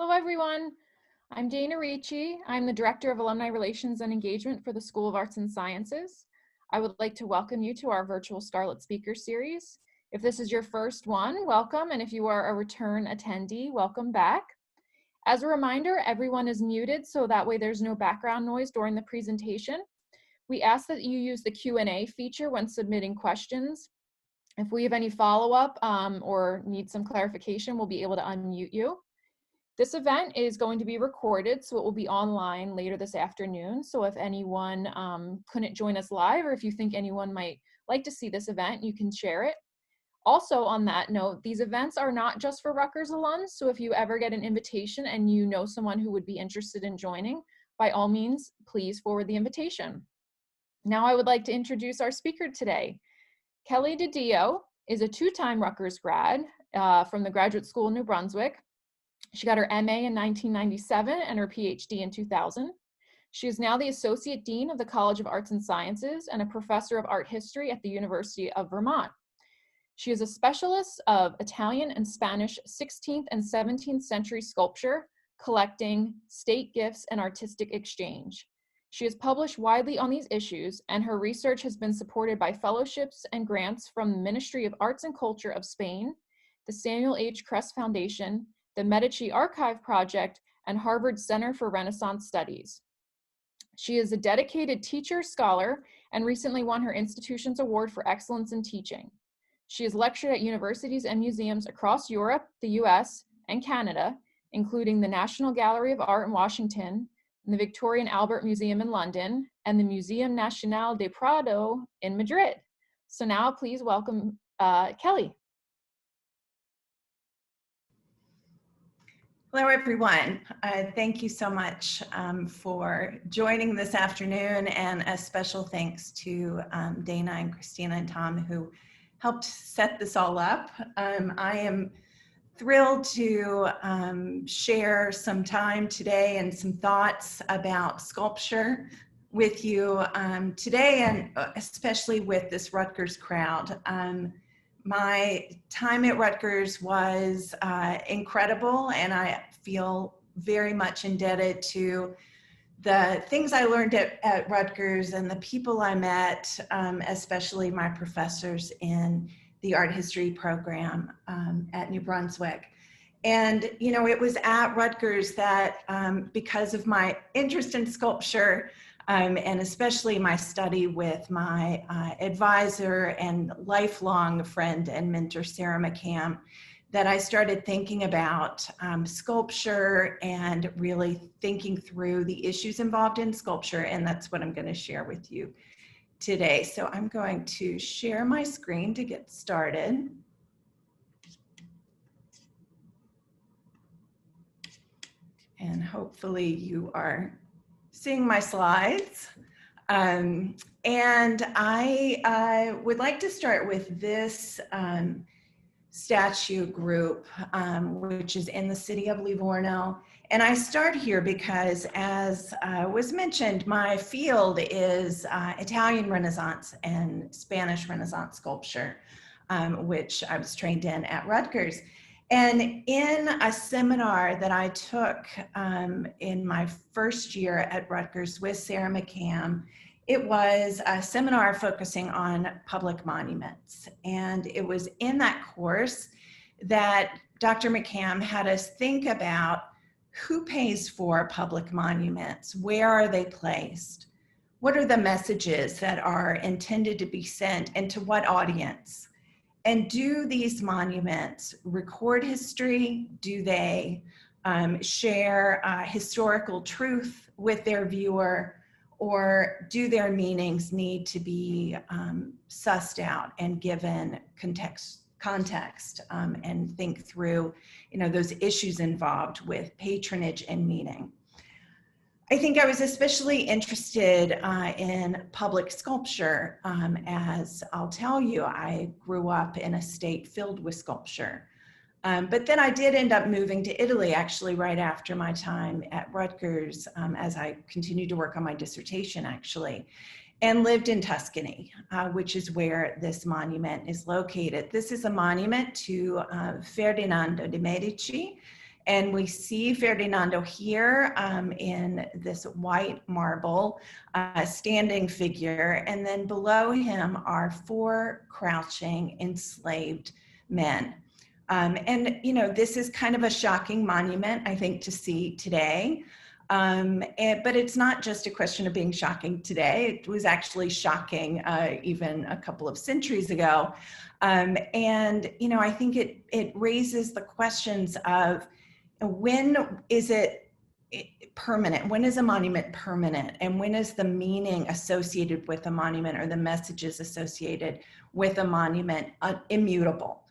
Hello, everyone. I'm Dana Ricci. I'm the Director of Alumni Relations and Engagement for the School of Arts and Sciences. I would like to welcome you to our virtual Scarlet Speakers series. If this is your first one, welcome, and if you are a return attendee, welcome back. As a reminder, everyone is muted, so that way there's no background noise during the presentation. We ask that you use the Q&A feature when submitting questions. If we have any follow-up or need some clarification, we'll be able to unmute you. This event is going to be recorded, so it will be online later this afternoon. So if anyone couldn't join us live, or if you think anyone might like to see this event, you can share it. Also on that note, these events are not just for Rutgers alums, so if you ever get an invitation and you know someone who would be interested in joining, by all means, please forward the invitation. Now I would like to introduce our speaker today. Kelley Di Dio is a two-time Rutgers grad from the Graduate School in New Brunswick. She got her MA in 1997 and her PhD in 2000. She is now the Associate Dean of the College of Arts and Sciences and a Professor of Art History at the University of Vermont. She is a specialist of Italian and Spanish 16th and 17th century sculpture, collecting, state gifts, and artistic exchange. She has published widely on these issues, and her research has been supported by fellowships and grants from the Ministry of Arts and Culture of Spain, the Samuel H. Kress Foundation, the Medici Archive Project, and Harvard Center for Renaissance Studies. She is a dedicated teacher, scholar, and recently won her institution's award for excellence in teaching. She has lectured at universities and museums across Europe, the US, and Canada, including the National Gallery of Art in Washington, the Victoria and Albert Museum in London, and the Museum Nacional de Prado in Madrid. So now please welcome Kelley. Hello, everyone. Thank you so much for joining this afternoon, and a special thanks to Dana and Christina and Tom who helped set this all up. I am thrilled to share some time today and some thoughts about sculpture with you today, and especially with this Rutgers crowd. My time at Rutgers was incredible, and I feel very much indebted to the things I learned at Rutgers and the people I met, especially my professors in the art history program at New Brunswick. And, you know, it was at Rutgers that because of my interest in sculpture, and especially my study with my advisor and lifelong friend and mentor, Sarah McCam, that I started thinking about sculpture and really thinking through the issues involved in sculpture. And that's what I'm going to share with you today. So I'm going to share my screen to get started. And hopefully you are seeing my slides. And I would like to start with this statue group, which is in the city of Livorno. And I start here because, as was mentioned, my field is Italian Renaissance and Spanish Renaissance sculpture, which I was trained in at Rutgers. And in a seminar that I took in my first year at Rutgers with Sarah McCam, it was a seminar focusing on public monuments. And it was in that course that Dr. McCam had us think about who pays for public monuments, where are they placed, what are the messages that are intended to be sent, and to what audience? And do these monuments record history? Do they share historical truth with their viewer? Or do their meanings need to be sussed out and given context and think through, you know, those issues involved with patronage and meaning? I think I was especially interested in public sculpture, as I'll tell you, I grew up in a state filled with sculpture. But then I did end up moving to Italy, actually, right after my time at Rutgers, as I continued to work on my dissertation, actually, and lived in Tuscany, which is where this monument is located. This is a monument to Ferdinando de' Medici. And we see Ferdinando here in this white marble standing figure. And then below him are 4 crouching enslaved men. And, you know, this is kind of a shocking monument, I think, to see today. But it's not just a question of being shocking today. It was actually shocking even a couple of centuries ago. And, you know, I think it raises the questions of when is it permanent? When is a monument permanent? And when is the meaning associated with a monument or the messages associated with a monument immutable?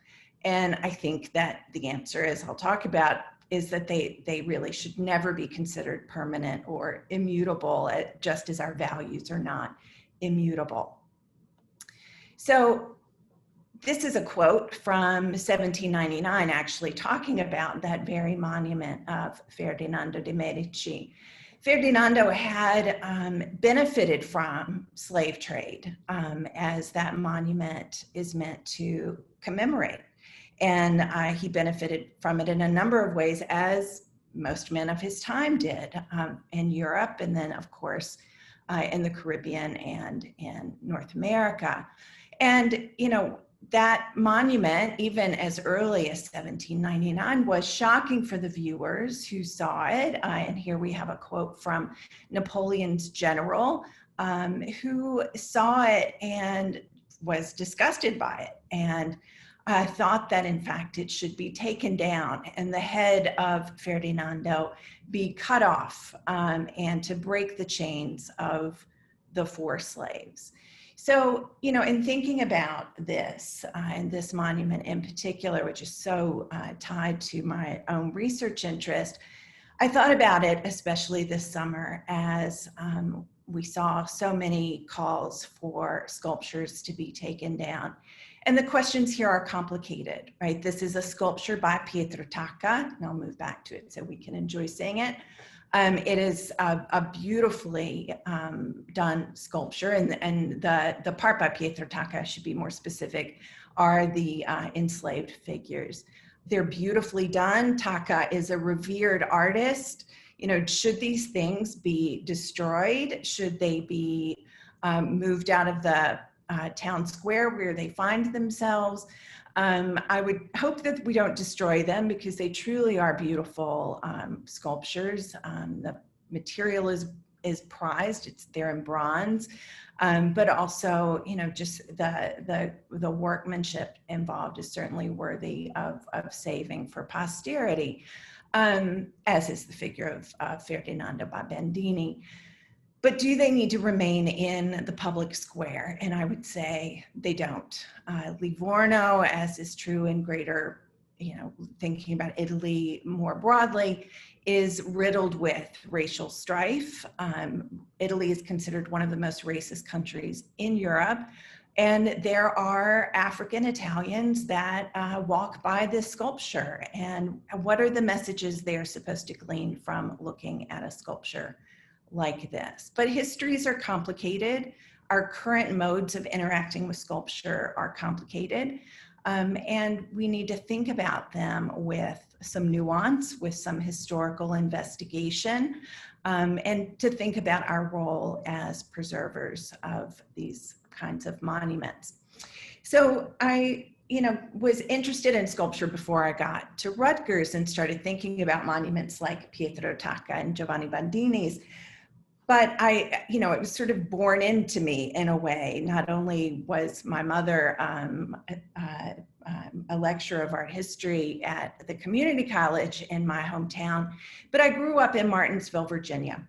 And I think that the answer, as I'll talk about, is that they really should never be considered permanent or immutable, just as our values are not immutable. So this is a quote from 1799, actually talking about that very monument of Ferdinando de' Medici. Ferdinando had benefited from slave trade, as that monument is meant to commemorate. And he benefited from it in a number of ways, as most men of his time did, in Europe, and then, of course, in the Caribbean and in North America. And, you know, that monument, even as early as 1799, was shocking for the viewers who saw it. And here we have a quote from Napoleon's general, who saw it and was disgusted by it, and thought that, in fact, it should be taken down and the head of Ferdinando be cut off, and to break the chains of the 4 slaves. So, you know, in thinking about this, and this monument in particular, which is so tied to my own research interest, I thought about it, especially this summer, as we saw so many calls for sculptures to be taken down. And the questions here are complicated, right? This is a sculpture by Pietro Tacca, and I'll move back to it so we can enjoy seeing it. It is a beautifully done sculpture, and the part by Pietro Tacca, I should be more specific, are the enslaved figures. They're beautifully done. Tacca is a revered artist. You know, should these things be destroyed? Should they be moved out of the town square where they find themselves? I would hope that we don't destroy them, because they truly are beautiful sculptures. The material is prized. They're in bronze, but also, you know, just the workmanship involved is certainly worthy of saving for posterity, as is the figure of Ferdinando by Bandini. But do they need to remain in the public square? And I would say they don't. Livorno, as is true in greater, you know, thinking about Italy more broadly, is riddled with racial strife. Italy is considered one of the most racist countries in Europe. And there are African Italians that walk by this sculpture. And what are the messages they're supposed to glean from looking at a sculpture like this? But histories are complicated. Our current modes of interacting with sculpture are complicated. And we need to think about them with some nuance, with some historical investigation, and to think about our role as preservers of these kinds of monuments. So I, you know, was interested in sculpture before I got to Rutgers and started thinking about monuments like Pietro Tacca and Giovanni Bandini's. But I, you know, it was sort of born into me in a way. Not only was my mother a lecturer of art history at the community college in my hometown, but I grew up in Martinsville, Virginia.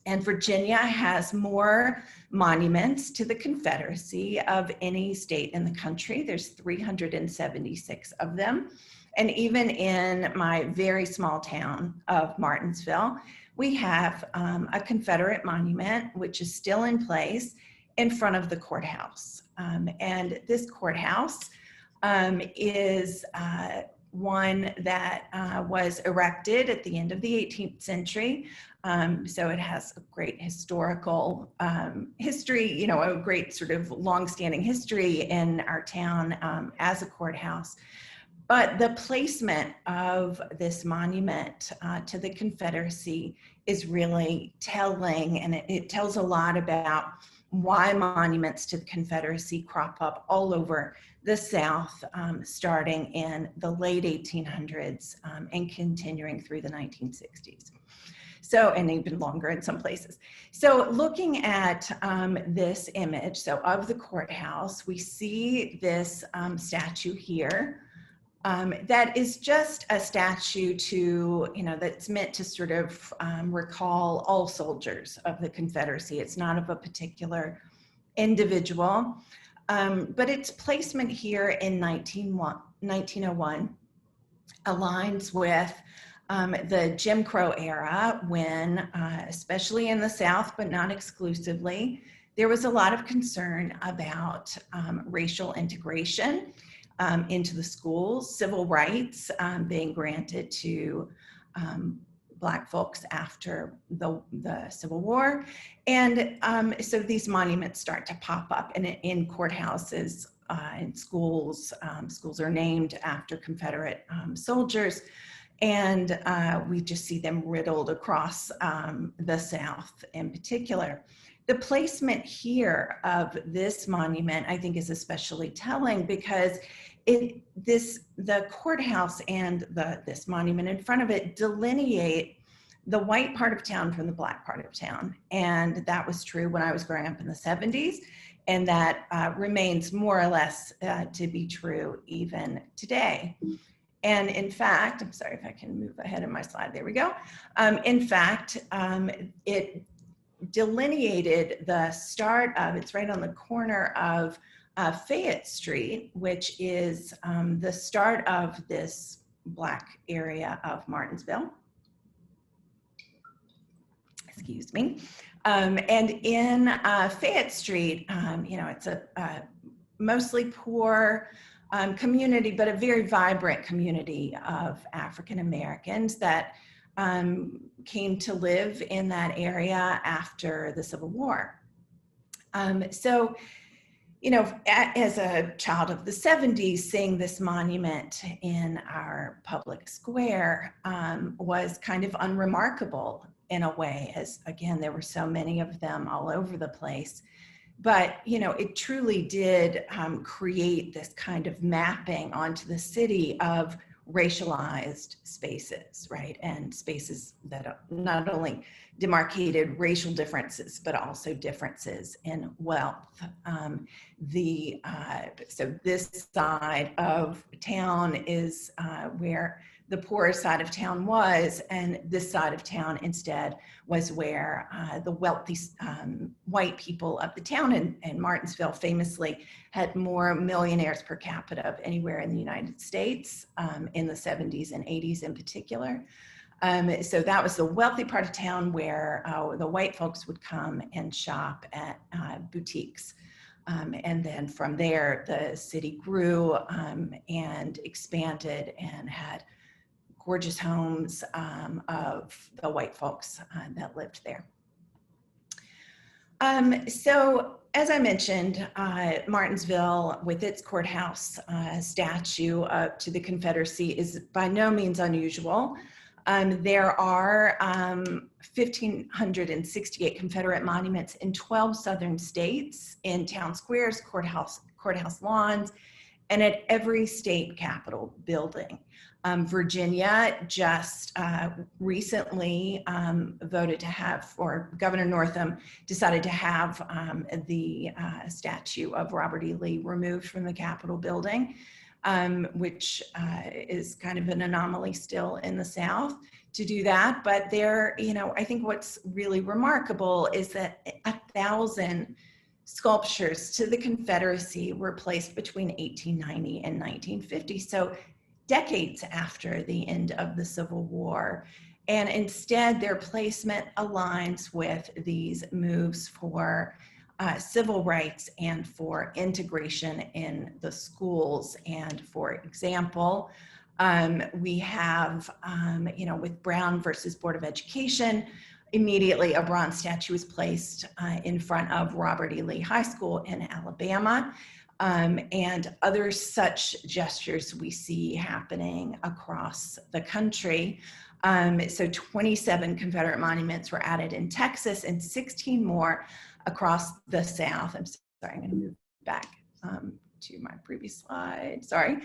And Virginia has more monuments to the Confederacy of any state in the country. There's 376 of them. And even in my very small town of Martinsville, we have a Confederate monument, which is still in place in front of the courthouse. And this courthouse is one that was erected at the end of the 18th century. So it has a great historical history, you know, a great sort of longstanding history in our town as a courthouse. But the placement of this monument to the Confederacy is really telling, and it tells a lot about why monuments to the Confederacy crop up all over the South, starting in the late 1800s and continuing through the 1960s. So, and even longer in some places. So looking at this image, so of the courthouse, we see this statue here. That is just a statue to, that's meant to sort of recall all soldiers of the Confederacy. It's not of a particular individual, but its placement here in 1901 aligns with the Jim Crow era when, especially in the South, but not exclusively, there was a lot of concern about racial integration into the schools, civil rights being granted to Black folks after the Civil War. And so these monuments start to pop up in courthouses, in schools. Schools are named after Confederate soldiers. And we just see them riddled across the South in particular. The placement here of this monument, I think, is especially telling because the courthouse and this monument in front of it delineate the white part of town from the Black part of town. And that was true when I was growing up in the 70s. And that remains more or less to be true even today. And in fact, I'm sorry if I can move ahead in my slide. There we go. In fact, it delineated the start of, it's right on the corner of Fayette Street, which is the start of this Black area of Martinsville. Excuse me. And in Fayette Street, it's a mostly poor community, but a very vibrant community of African Americans that came to live in that area after the Civil War. So, as a child of the 70s, seeing this monument in our public square was kind of unremarkable in a way, as again, there were so many of them all over the place. But, it truly did create this kind of mapping onto the city of racialized spaces, right? And spaces that not only demarcated racial differences, but also differences in wealth. So this side of town is where the poorer side of town was, and this side of town instead was where the wealthy white people of the town, and Martinsville famously had more millionaires per capita of anywhere in the United States in the 70s and 80s in particular. So that was the wealthy part of town where the white folks would come and shop at boutiques. And then from there, the city grew and expanded and had gorgeous homes of the white folks that lived there. So as I mentioned, Martinsville, with its courthouse statue to the Confederacy, is by no means unusual. There are 1,568 Confederate monuments in 12 southern states, in town squares, courthouse lawns, and at every state capitol building. Virginia just recently voted to have, or Governor Northam decided to have the statue of Robert E. Lee removed from the Capitol building, which is kind of an anomaly still in the South to do that. But there, I think what's really remarkable is that 1,000 sculptures to the Confederacy were placed between 1890 and 1950. So decades after the end of the Civil War. And instead, their placement aligns with these moves for civil rights and for integration in the schools. And for example, we have, with Brown versus Board of Education, immediately a bronze statue was placed in front of Robert E. Lee High School in Alabama. and other such gestures we see happening across the country. So 27 Confederate monuments were added in Texas and 16 more across the South. I'm sorry, I'm going to move back to my previous slide. Sorry.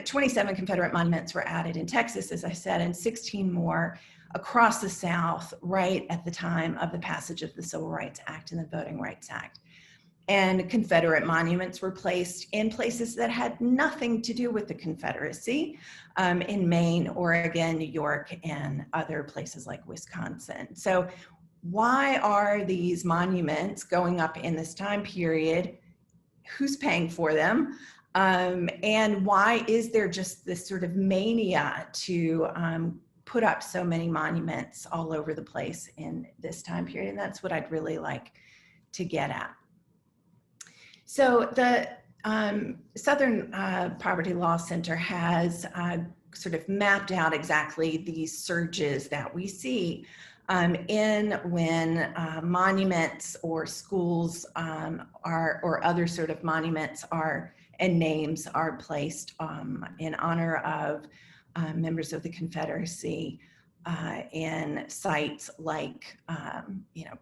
27 Confederate monuments were added in Texas, as I said, and 16 more across the South right at the time of the passage of the Civil Rights Act and the Voting Rights Act. And Confederate monuments were placed in places that had nothing to do with the Confederacy, in Maine, Oregon, New York, and other places like Wisconsin. So why are these monuments going up in this time period? Who's paying for them? And why is there just this sort of mania to put up so many monuments all over the place in this time period? And that's what I'd really like to get at. So the Southern Poverty Law Center has sort of mapped out exactly these surges that we see in when monuments or schools or other sort of monuments and names are placed in honor of members of the Confederacy in sites like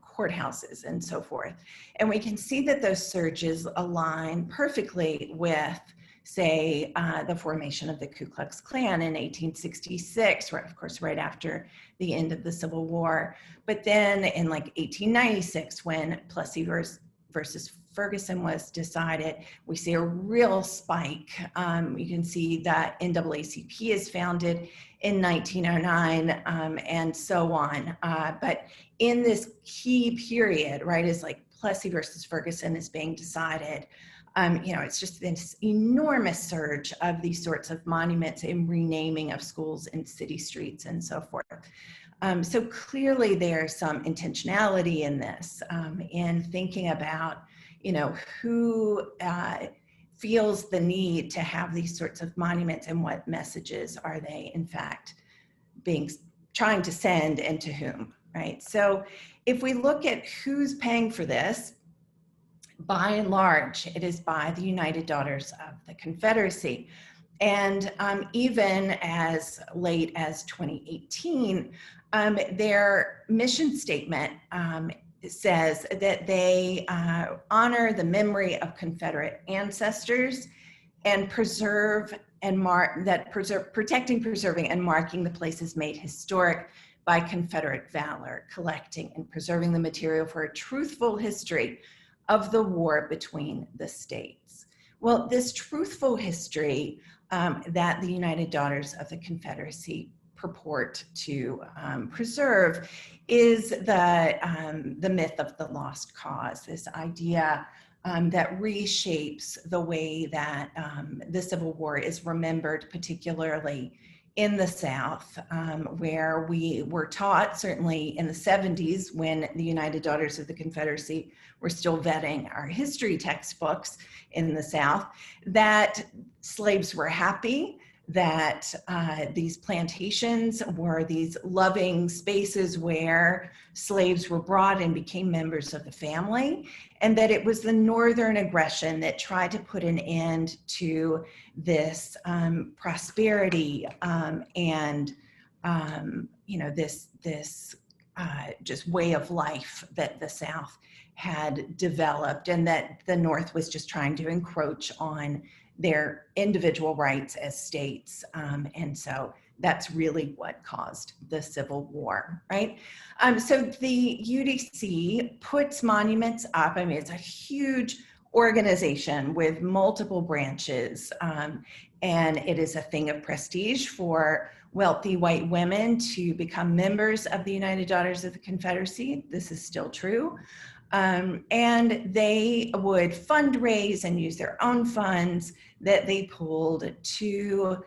courthouses and so forth. And we can see that those surges align perfectly with, say, the formation of the Ku Klux Klan in 1866, right, of course, right after the end of the Civil War. But then in like 1896, when Plessy versus Ferguson was decided, we see a real spike. You can see that NAACP is founded in 1909 and so on. But in this key period, right, is like Plessy versus Ferguson is being decided. It's just this enormous surge of these sorts of monuments and renaming of schools and city streets and so forth. So clearly there's some intentionality in this, in thinking about, who feels the need to have these sorts of monuments and what messages are they in fact trying to send and to whom, right? So if we look at who's paying for this, by and large, it is by the United Daughters of the Confederacy. And even as late as 2018, their mission statement says that they honor the memory of Confederate ancestors and protecting, preserving, and marking the places made historic by Confederate valor, collecting and preserving the material for a truthful history of the war between the states. Well, this truthful history that the United Daughters of the Confederacy purport to preserve is the myth of the lost cause, this idea that reshapes the way that the Civil War is remembered, particularly in the South, where we were taught, certainly in the 70s, when the United Daughters of the Confederacy were still vetting our history textbooks in the South, that slaves were happy, that these plantations were these loving spaces where slaves were brought and became members of the family, and that it was the Northern aggression that tried to put an end to this prosperity and this just way of life that the South had developed, and that the North was just trying to encroach on their individual rights as states. And so that's really what caused the Civil War, right? So the UDC puts monuments up. I mean, it's a huge organization with multiple branches, and it is a thing of prestige for wealthy white women to become members of the United Daughters of the Confederacy. This is still true. And they would fundraise and use their own funds that they pulled to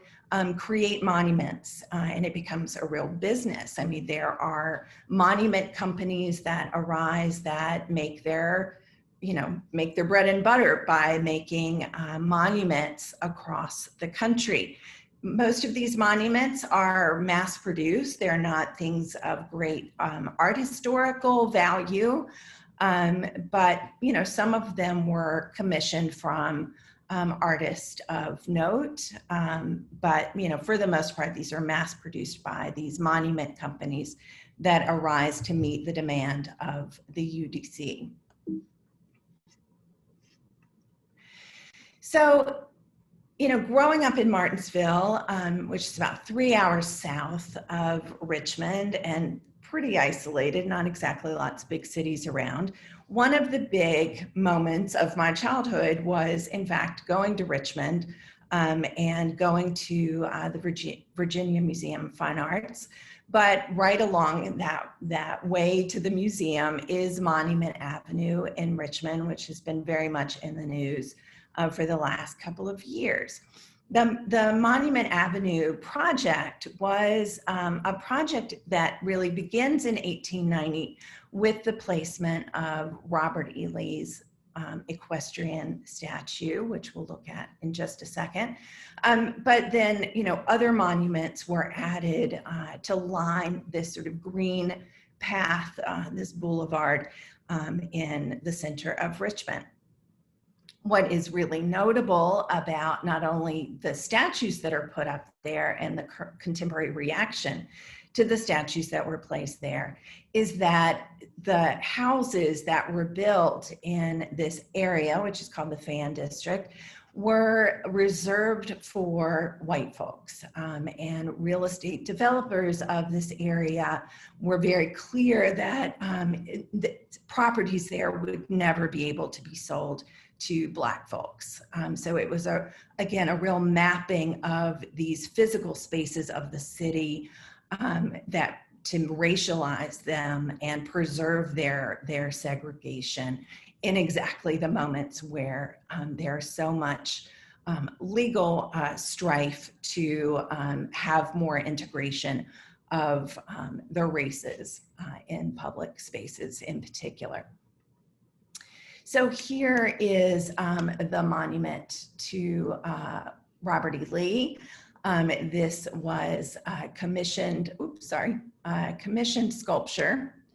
create monuments, and it becomes a real business. I mean, there are monument companies that arise that make their bread and butter by making monuments across the country. Most of these monuments are mass produced. They're not things of great art historical value. But, some of them were commissioned from artists of note. But, for the most part, these are mass produced by these monument companies that arise to meet the demand of the UDC. So, growing up in Martinsville, which is about 3 hours south of Richmond and pretty isolated, not exactly lots of big cities around, one of the big moments of my childhood was, in fact, going to Richmond and going to the Virginia Museum of Fine Arts. But right along that way to the museum is Monument Avenue in Richmond, which has been very much in the news for the last couple of years. The Monument Avenue project was a project that really begins in 1890 with the placement of Robert E. Lee's equestrian statue, which we'll look at in just a second. But then, other monuments were added to line this sort of green path, this boulevard in the center of Richmond. What is really notable about not only the statues that are put up there and the contemporary reaction to the statues that were placed there is that the houses that were built in this area, which is called the Fan District, were reserved for white folks. And real estate developers of this area were very clear that the properties there would never be able to be sold to Black folks. So it was, again, a real mapping of these physical spaces of the city that to racialize them and preserve their segregation in exactly the moments where there's so much legal strife to have more integration of the races in public spaces in particular. So here is the monument to Robert E. Lee. This was commissioned sculpture.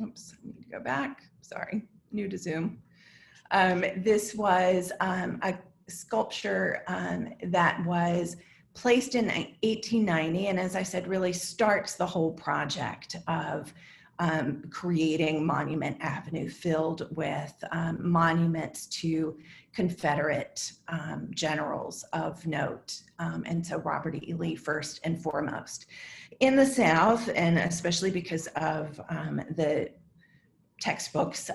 Oops, I need to go back. Sorry, new to Zoom. This was a sculpture that was placed in 1890, and as I said, really starts the whole project of creating Monument Avenue, filled with monuments to Confederate generals of note. And so Robert E. Lee first and foremost. In the South, and especially because of the textbooks,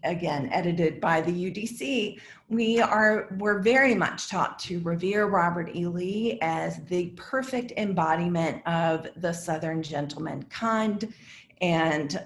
again, edited by the UDC, we're very much taught to revere Robert E. Lee as the perfect embodiment of the Southern gentleman kind and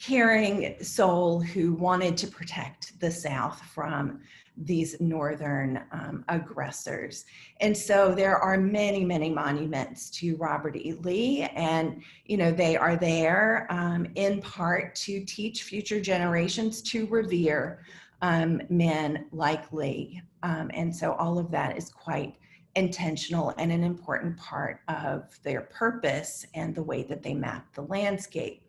caring soul who wanted to protect the South from these Northern aggressors. And so there are many, many monuments to Robert E. Lee, and they are there in part to teach future generations to revere men like Lee. And so all of that is quite intentional and an important part of their purpose and the way that they map the landscape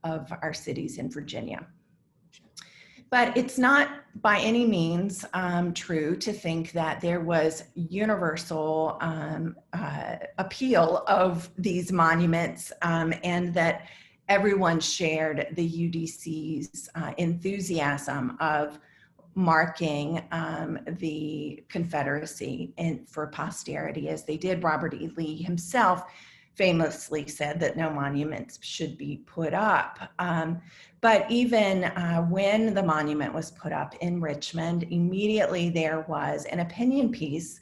of our cities in Virginia. But it's not by any means true to think that there was universal appeal of these monuments and that everyone shared the UDC's enthusiasm of marking the Confederacy for posterity as they did. Robert E. Lee himself famously said that no monuments should be put up. But even when the monument was put up in Richmond, immediately there was an opinion piece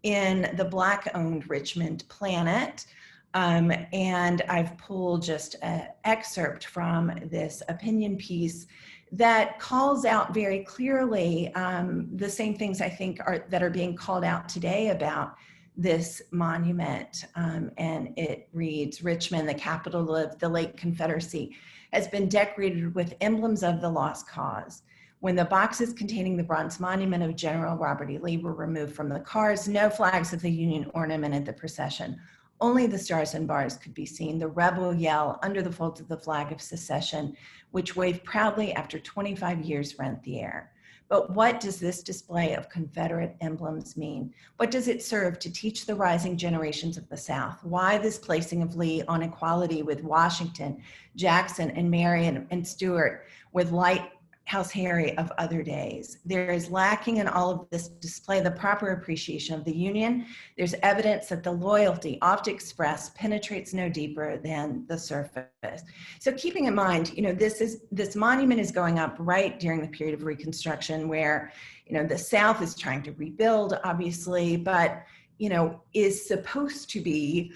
in the Black-owned Richmond Planet. And I've pulled just an excerpt from this opinion piece that calls out very clearly the same things I think that are being called out today about this monument. And it reads, Richmond, the capital of the late Confederacy, has been decorated with emblems of the lost cause. When the boxes containing the bronze monument of General Robert E. Lee were removed from the cars, no flags of the Union ornamented the procession. only the stars and bars could be seen, the rebel yell under the folds of the flag of secession, which waved proudly after 25 years rent the air. But what does this display of Confederate emblems mean? What does it serve to teach the rising generations of the South? Why this placing of Lee on equality with Washington, Jackson, and Marion and Stewart, with Lighthouse Harry of other days? There is lacking in all of this display the proper appreciation of the Union. There's evidence that the loyalty oft expressed penetrates no deeper than the surface. So keeping in mind, this monument is going up right during the period of Reconstruction where, the South is trying to rebuild, obviously, but, is supposed to be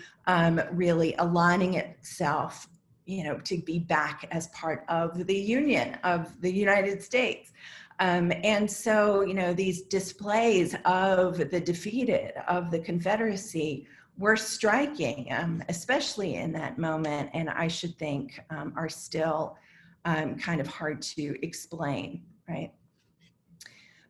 really aligning itself, to be back as part of the Union of the United States. And so, these displays of the defeated, of the Confederacy, were striking, especially in that moment, and I should think are still kind of hard to explain, right?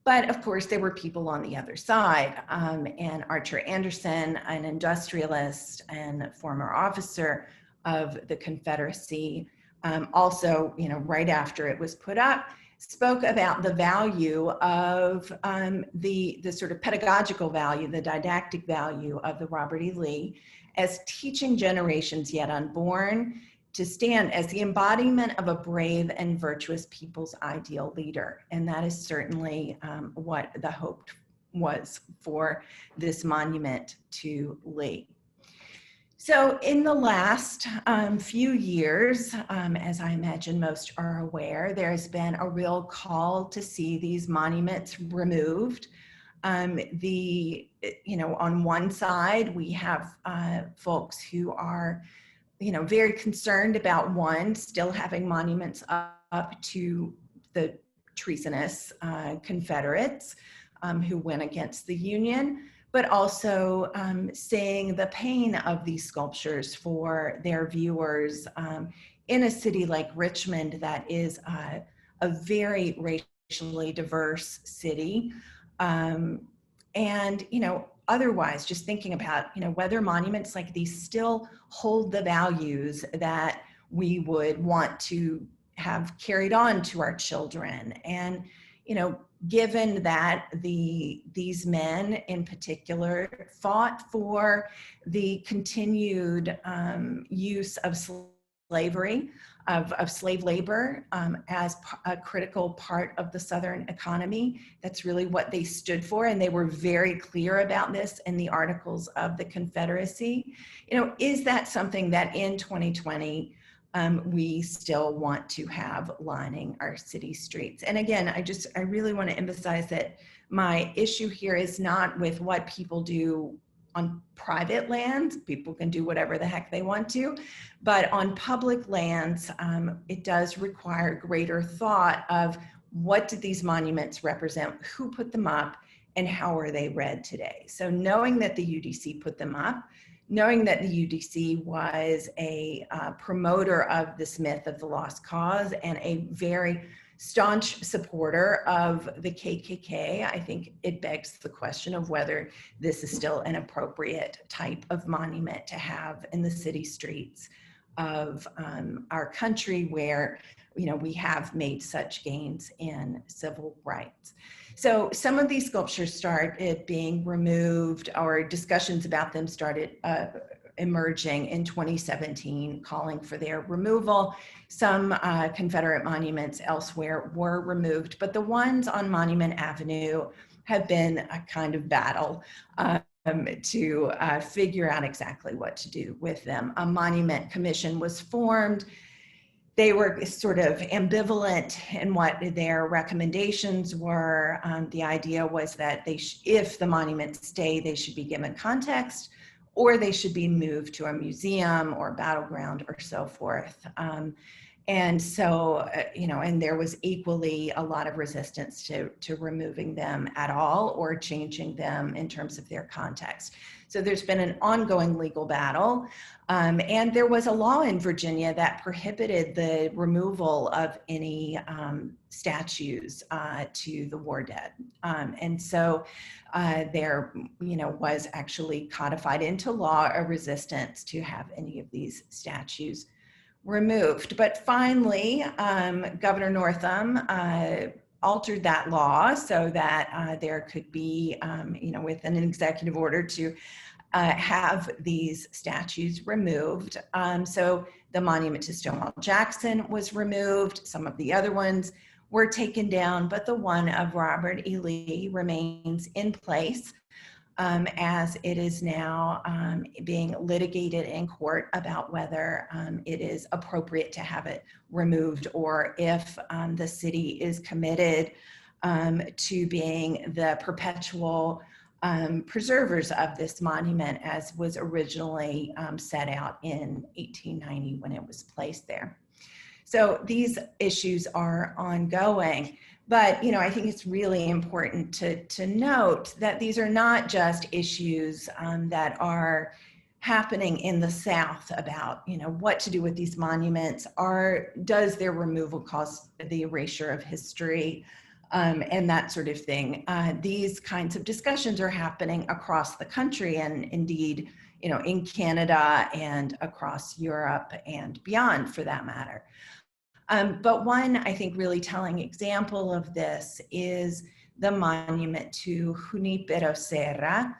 But of course, there were people on the other side, and Archer Anderson, an industrialist and former officer of the Confederacy, also, right after it was put up, spoke about the value of the sort of pedagogical value, the didactic value of the Robert E. Lee as teaching generations yet unborn to stand as the embodiment of a brave and virtuous people's ideal leader. And that is certainly what the hope was for this monument to Lee. So in the last few years, as I imagine most are aware, there's been a real call to see these monuments removed. On one side, we have folks who are, very concerned about still having monuments up to the treasonous Confederates who went against the Union, but also seeing the pain of these sculptures for their viewers in a city like Richmond that is a very racially diverse city. And, otherwise, just thinking about, whether monuments like these still hold the values that we would want to have carried on to our children. And, given that these men in particular fought for the continued use of slavery, of slave labor as a critical part of the Southern economy. That's really what they stood for, and they were very clear about this in the Articles of the Confederacy. Is that something that in 2020 we still want to have lining our city streets? And again, I really want to emphasize that my issue here is not with what people do on private lands. People can do whatever the heck they want to, but on public lands, it does require greater thought of what did these monuments represent, who put them up, and how are they read today? So knowing that the UDC put them up, knowing that the UDC was a promoter of this myth of the lost cause and a very staunch supporter of the KKK, I think it begs the question of whether this is still an appropriate type of monument to have in the city streets of our country where, we have made such gains in civil rights. So some of these sculptures started being removed, or discussions about them started emerging in 2017, calling for their removal. Some Confederate monuments elsewhere were removed, but the ones on Monument Avenue have been a kind of battle to figure out exactly what to do with them. A monument commission was formed. They were sort of ambivalent in what their recommendations were. The idea was that if the monuments stay, they should be given context, or they should be moved to a museum or battleground or so forth. And so, and there was equally a lot of resistance to removing them at all or changing them in terms of their context. So there's been an ongoing legal battle. And there was a law in Virginia that prohibited the removal of any statues to the war dead. And so there, was actually codified into law a resistance to have any of these statues removed. But finally, Governor Northam altered that law so that there could be, with an executive order to have these statues removed. So the monument to Stonewall Jackson was removed. Some of the other ones were taken down, but the one of Robert E. Lee remains in place. As it is now being litigated in court about whether it is appropriate to have it removed, or if the city is committed to being the perpetual preservers of this monument as was originally set out in 1890 when it was placed there. So these issues are ongoing. But, I think it's really important to note that these are not just issues that are happening in the South about, what to do with these monuments. Does their removal cause the erasure of history and that sort of thing? These kinds of discussions are happening across the country and indeed, in Canada and across Europe and beyond for that matter. But one, I think, really telling example of this is the monument to Junipero Serra.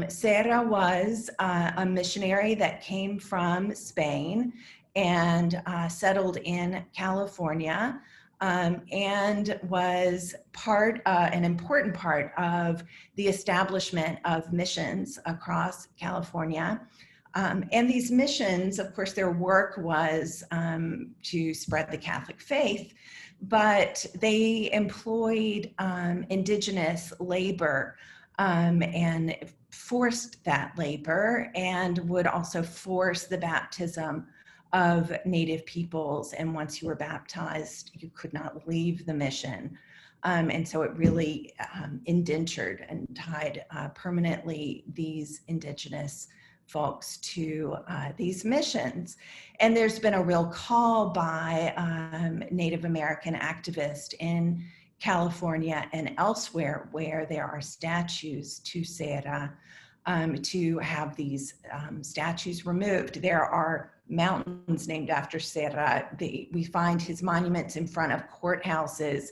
Serra was a missionary that came from Spain and settled in California and was an important part of the establishment of missions across California. And these missions, of course, their work was to spread the Catholic faith, but they employed indigenous labor and forced that labor, and would also force the baptism of Native peoples. And once you were baptized, you could not leave the mission. And so it really indentured and tied permanently these indigenous folks to these missions. And there's been a real call by Native American activists in California and elsewhere where there are statues to Serra to have these statues removed. There are mountains named after Serra. We find his monuments in front of courthouses,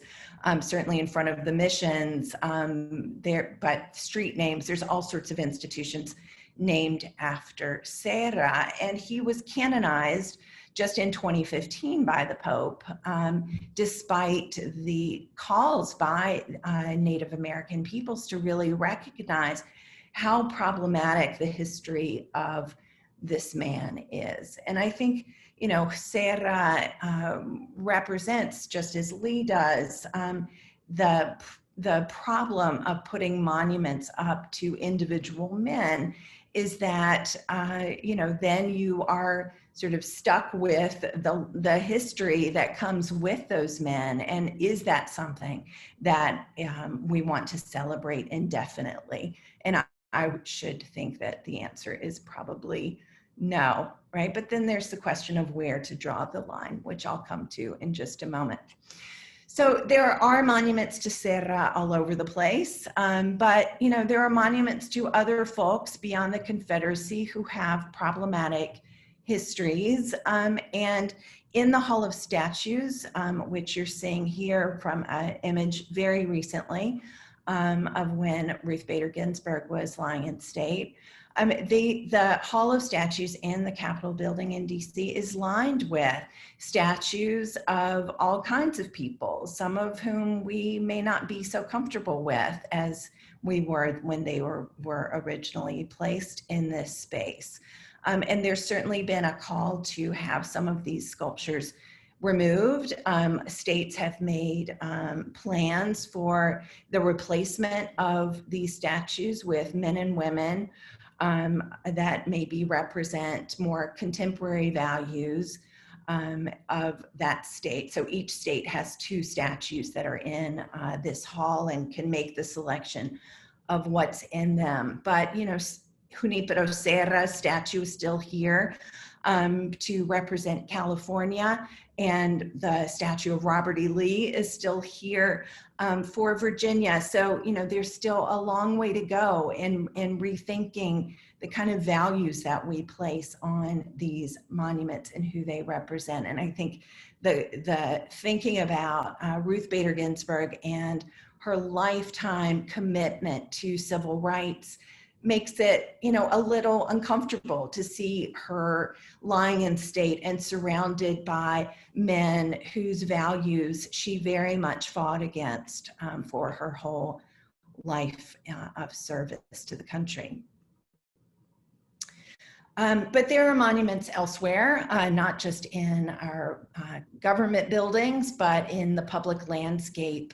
certainly in front of the missions, but street names, there's all sorts of institutions named after Serra. And he was canonized just in 2015 by the Pope, despite the calls by Native American peoples to really recognize how problematic the history of this man is. And I think, Serra represents, just as Lee does, the problem of putting monuments up to individual men is that, then you are sort of stuck with the history that comes with those men. And is that something that we want to celebrate indefinitely? And I should think that the answer is probably no, right? But then there's the question of where to draw the line, which I'll come to in just a moment. So there are monuments to Serra all over the place, but there are monuments to other folks beyond the Confederacy who have problematic histories. And in the Hall of Statues, which you're seeing here from an image very recently of when Ruth Bader Ginsburg was lying in state, the Hall of Statues in the Capitol building in DC is lined with statues of all kinds of people, some of whom we may not be so comfortable with as we were when they were originally placed in this space. And there's certainly been a call to have some of these sculptures removed. States have made plans for the replacement of these statues with men and women that maybe represent more contemporary values. of that state. So each state has 2 statues that are in this hall and can make the selection of what's in them. But, you know, Junipero Serra's statue is still here to represent California, and the statue of Robert E. Lee is still here for Virginia. So, you know, there's still a long way to go in rethinking the kind of values that we place on these monuments and who they represent. And I think the thinking about Ruth Bader Ginsburg and her lifetime commitment to civil rights makes it, you know, a little uncomfortable to see her lying in state and surrounded by men whose values she very much fought against for her whole life of service to the country. But there are monuments elsewhere, not just in our government buildings, but in the public landscape.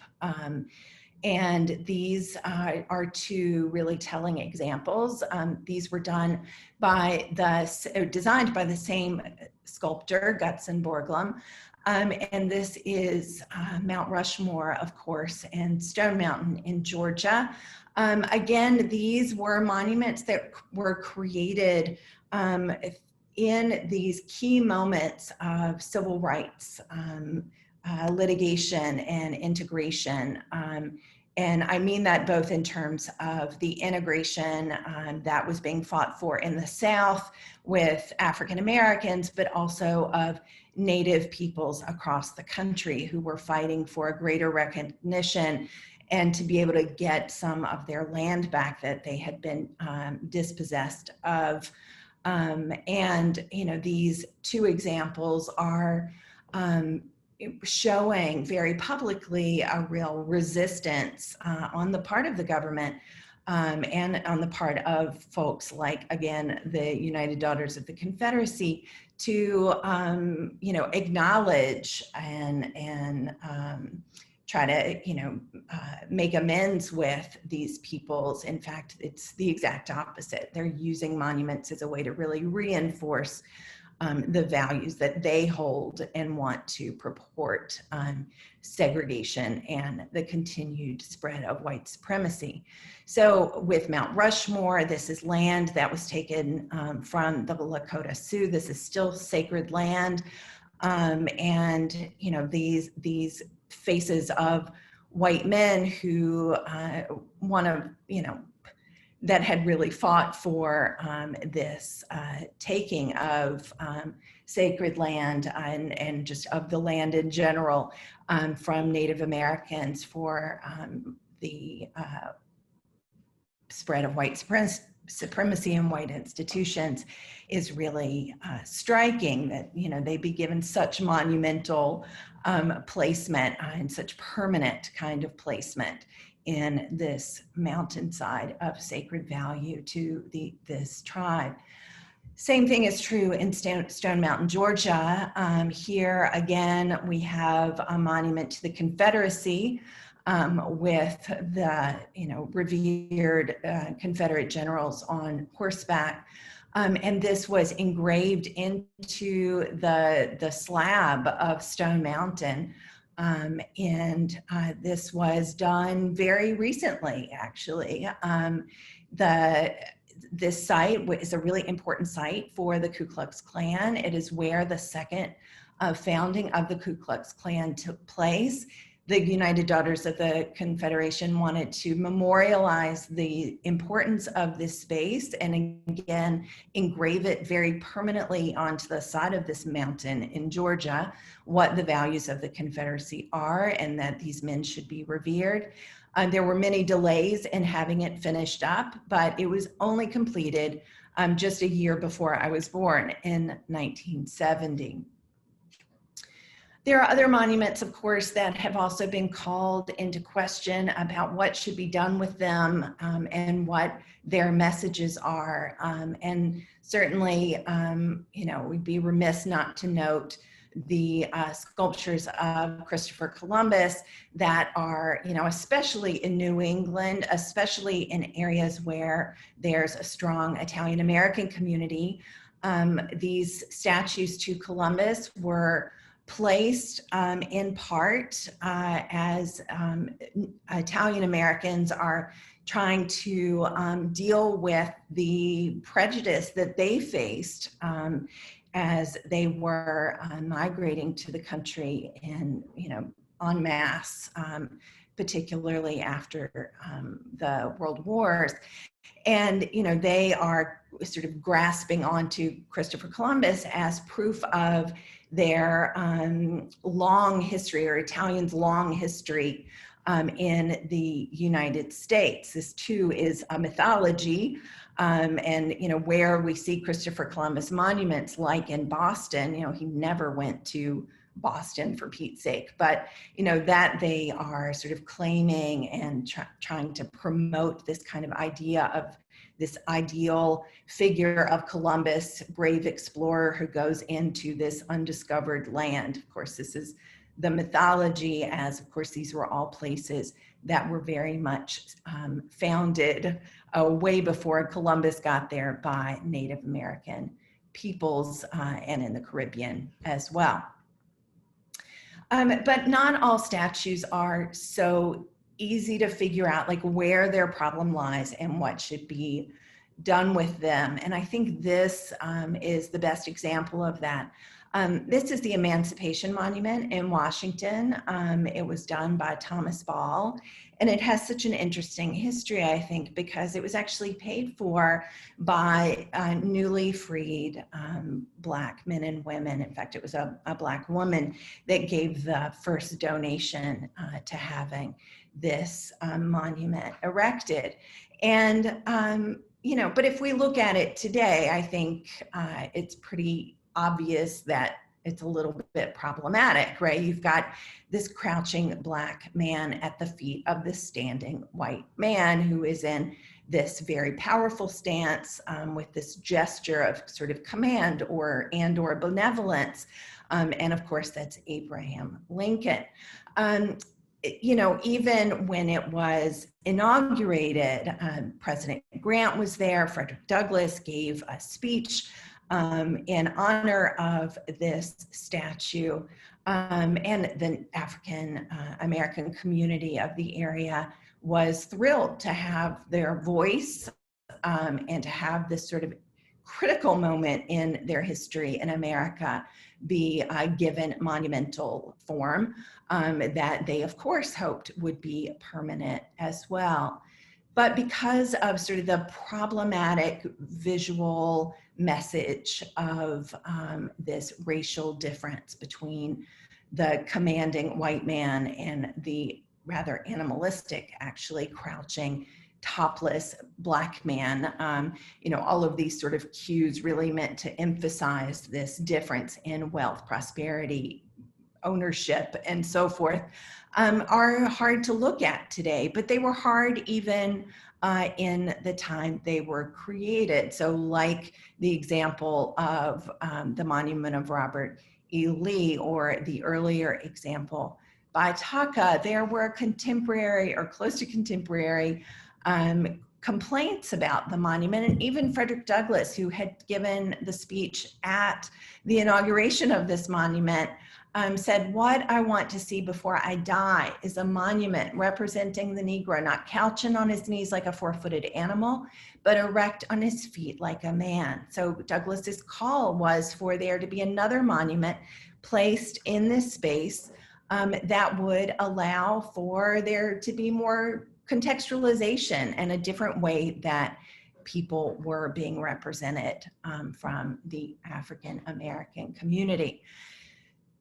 And these are 2 really telling examples. These were designed by the same sculptor, Gutzon Borglum. And this is Mount Rushmore, of course, and Stone Mountain in Georgia. Again, these were monuments that were created in these key moments of civil rights litigation and integration. And I mean that both in terms of the integration that was being fought for in the South with African Americans, but also of Native peoples across the country who were fighting for a greater recognition and to be able to get some of their land back that they had been dispossessed of. And, you know, these 2 examples are showing very publicly a real resistance on the part of the government and on the part of folks like, again, the United Daughters of the Confederacy to, you know, acknowledge and try to, you know, make amends with these peoples. In fact, it's the exact opposite. They're using monuments as a way to really reinforce the values that they hold and want to purport segregation and the continued spread of white supremacy. So with Mount Rushmore, this is land that was taken from the Lakota Sioux. This is still sacred land. And, you know, these faces of white men who that had really fought for this taking of sacred land and just of the land in general from Native Americans for the spread of white supremacy in white institutions is really striking that, you know, they be given such monumental placement and such permanent kind of placement in this mountainside of sacred value to this tribe. Same thing is true in Stone Mountain, Georgia. Here again, we have a monument to the Confederacy with the, you know, revered Confederate generals on horseback. And this was engraved into the slab of Stone Mountain. And this was done very recently, actually. This site is a really important site for the Ku Klux Klan. It is where the second founding of the Ku Klux Klan took place. The United Daughters of the Confederation wanted to memorialize the importance of this space and again, engrave it very permanently onto the side of this mountain in Georgia, what the values of the Confederacy are and that these men should be revered. There were many delays in having it finished up, but it was only completed just a year before I was born in 1970. There are other monuments, of course, that have also been called into question about what should be done with them and what their messages are. And certainly, you know, we'd be remiss not to note the sculptures of Christopher Columbus that are, you know, especially in New England, especially in areas where there's a strong Italian American community. These statues to Columbus were placed in part as Italian Americans are trying to deal with the prejudice that they faced as they were migrating to the country in, en masse, particularly after the World Wars. And, they are sort of grasping onto Christopher Columbus as proof of their long history, or Italians' long history in the United States. This too is a mythology. And, where we see Christopher Columbus monuments, like in Boston, he never went to Boston, for Pete's sake, but that they are sort of claiming and trying to promote this kind of idea of this ideal figure of Columbus, brave explorer who goes into this undiscovered land. Of course, this is the mythology, as of course these were all places that were very much founded way before Columbus got there by Native American peoples and in the Caribbean as well. But not all statues are so easy to figure out, like where their problem lies and what should be done with them. And I think this is the best example of that. This is the Emancipation Monument in Washington. It was done by Thomas Ball, and it has such an interesting history, I think, because it was actually paid for by newly freed Black men and women. In fact, it was a Black woman that gave the first donation to having this monument erected. And, but if we look at it today, I think it's pretty obvious that it's a little bit problematic, right? You've got this crouching Black man at the feet of this standing white man who is in this very powerful stance with this gesture of sort of command or benevolence. And of course, that's Abraham Lincoln. Even when it was inaugurated, President Grant was there, Frederick Douglass gave a speech in honor of this statue, and the African American community of the area was thrilled to have their voice and to have this sort of critical moment in their history in America be given monumental form that they, of course, hoped would be permanent as well. But because of sort of the problematic visual message of this racial difference between the commanding white man and the rather animalistic, actually crouching, topless Black man, all of these sort of cues really meant to emphasize this difference in wealth, prosperity, ownership, and so forth, are hard to look at today, but they were hard even in the time they were created. So like the example of the monument of Robert E. Lee, or the earlier example by Taka, there were contemporary or close to contemporary complaints about the monument. And even Frederick Douglass, who had given the speech at the inauguration of this monument, said, "What I want to see before I die is a monument representing the Negro, not couching on his knees like a four-footed animal, but erect on his feet like a man." So Douglass's call was for there to be another monument placed in this space that would allow for there to be more contextualization and a different way that people were being represented from the African American community.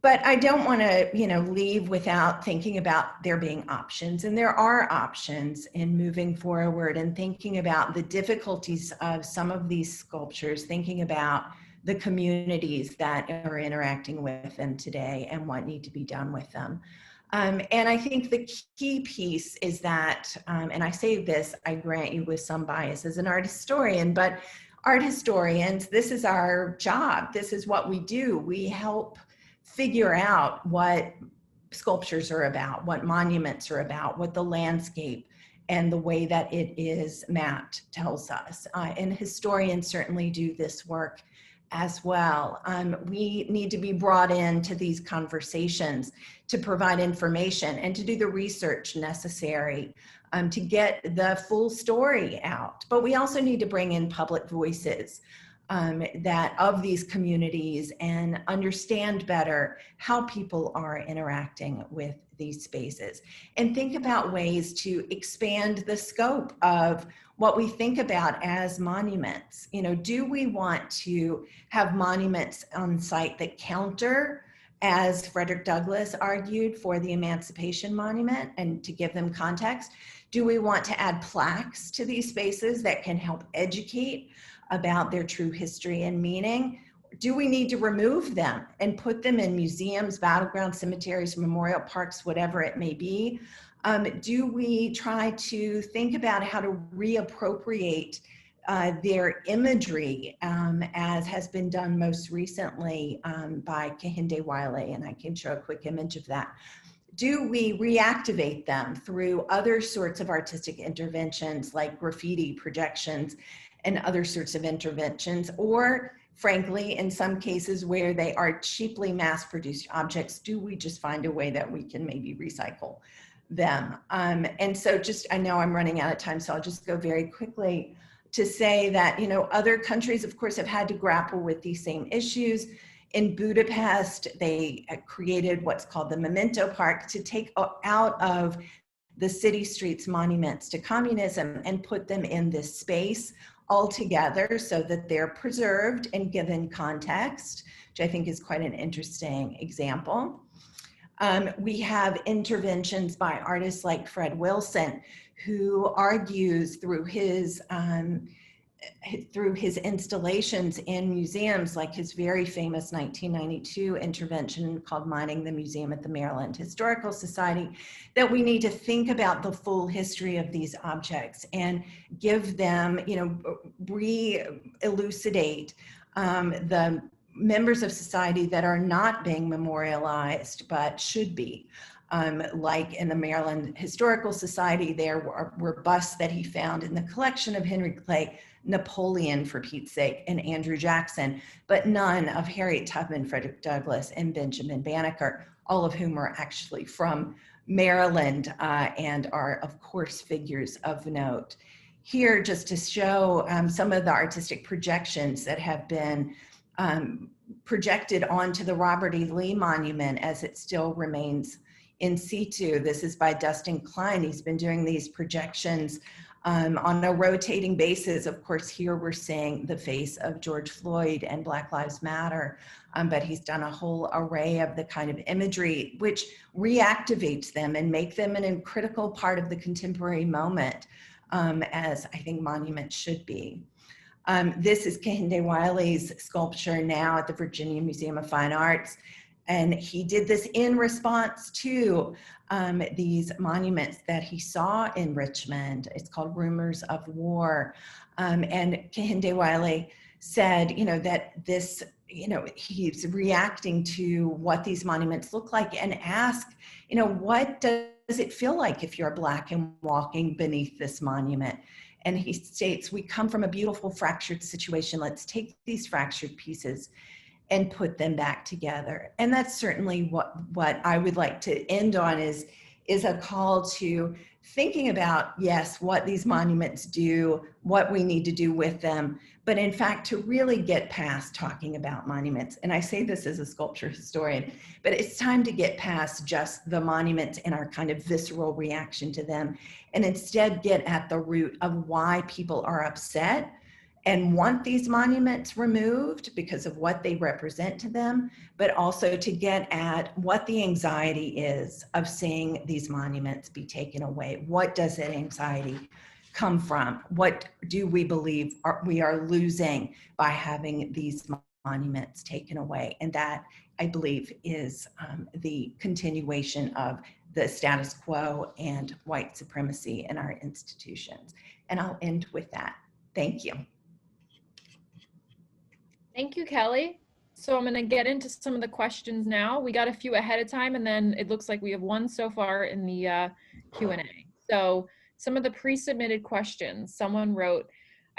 But I don't want to, leave without thinking about there being options. And there are options in moving forward and thinking about the difficulties of some of these sculptures, thinking about the communities that are interacting with them today and what need to be done with them. And I think the key piece is that, and I say this, I grant you with some bias as an art historian, but art historians, this is our job. This is what we do. We help figure out what sculptures are about, what monuments are about, what the landscape and the way that it is mapped tells us. And historians certainly do this work as well. We need to be brought into these conversations to provide information and to do the research necessary to get the full story out. But we also need to bring in public voices that of these communities and understand better how people are interacting with these spaces, and think about ways to expand the scope of what we think about as monuments. You know, do we want to have monuments on site that counter, as Frederick Douglass argued for the Emancipation Monument, and to give them context? Do we want to add plaques to these spaces that can help educate about their true history and meaning? Do we need to remove them and put them in museums, battleground cemeteries, memorial parks, whatever it may be? Do we try to think about how to reappropriate their imagery, as has been done most recently by Kehinde Wiley, and I can show a quick image of that. Do we reactivate them through other sorts of artistic interventions like graffiti projections and other sorts of interventions, or frankly, in some cases where they are cheaply mass-produced objects, do we just find a way that we can maybe recycle them? And so just, I know I'm running out of time, so I'll just go very quickly to say that, you know, other countries, of course, have had to grapple with these same issues. In Budapest, they created what's called the Memento Park to take out of the city streets monuments to communism and put them in this space all together so that they're preserved and given context, which I think is quite an interesting example. We have interventions by artists like Fred Wilson, who argues through his installations in museums, like his very famous 1992 intervention called Mining the Museum at the Maryland Historical Society, that we need to think about the full history of these objects and give them, you know, re-elucidate the members of society that are not being memorialized but should be. Like in the Maryland Historical Society, there were busts that he found in the collection of Henry Clay, Napoleon, for Pete's sake, and Andrew Jackson, but none of Harriet Tubman, Frederick Douglass, and Benjamin Banneker, all of whom are actually from Maryland and are, of course, figures of note. Here, just to show some of the artistic projections that have been projected onto the Robert E. Lee Monument as it still remains in situ. This is by Dustin Klein. He's been doing these projections on a rotating basis. Of course, here we're seeing the face of George Floyd and Black Lives Matter, but he's done a whole array of the kind of imagery which reactivates them and make them a critical part of the contemporary moment, as I think monuments should be. This is Kehinde Wiley's sculpture now at the Virginia Museum of Fine Arts. And he did this in response to these monuments that he saw in Richmond. It's called Rumors of War. And Kehinde Wiley said, you know, that this, you know, he's reacting to what these monuments look like and ask, you know, what does it feel like if you're Black and walking beneath this monument? And he states, we come from a beautiful fractured situation. Let's take these fractured pieces and put them back together. And that's certainly what I would like to end on is a call to thinking about, yes, what these monuments do, what we need to do with them, but in fact, to really get past talking about monuments. And I say this as a sculpture historian, but it's time to get past just the monuments and our kind of visceral reaction to them, and instead get at the root of why people are upset and want these monuments removed because of what they represent to them, but also to get at what the anxiety is of seeing these monuments be taken away. What does that anxiety come from? What do we believe we are losing by having these monuments taken away? And that, I believe, is the continuation of the status quo and white supremacy in our institutions. And I'll end with that. Thank you. Thank you, Kelley. So I'm going to get into some of the questions now. We got a few ahead of time, and then it looks like we have one so far in the Q&A. So some of the pre-submitted questions. Someone wrote,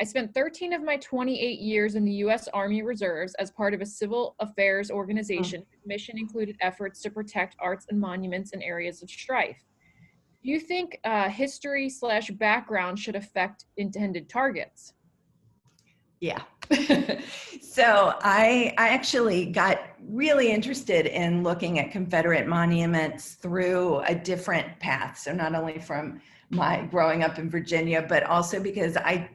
I spent 13 of my 28 years in the U.S. Army Reserves as part of a civil affairs organization whose mission included efforts to protect arts and monuments in areas of strife. Do you think history/background should affect intended targets? Yeah. So I actually got really interested in looking at Confederate monuments through a different path. So not only from my growing up in Virginia, but also because I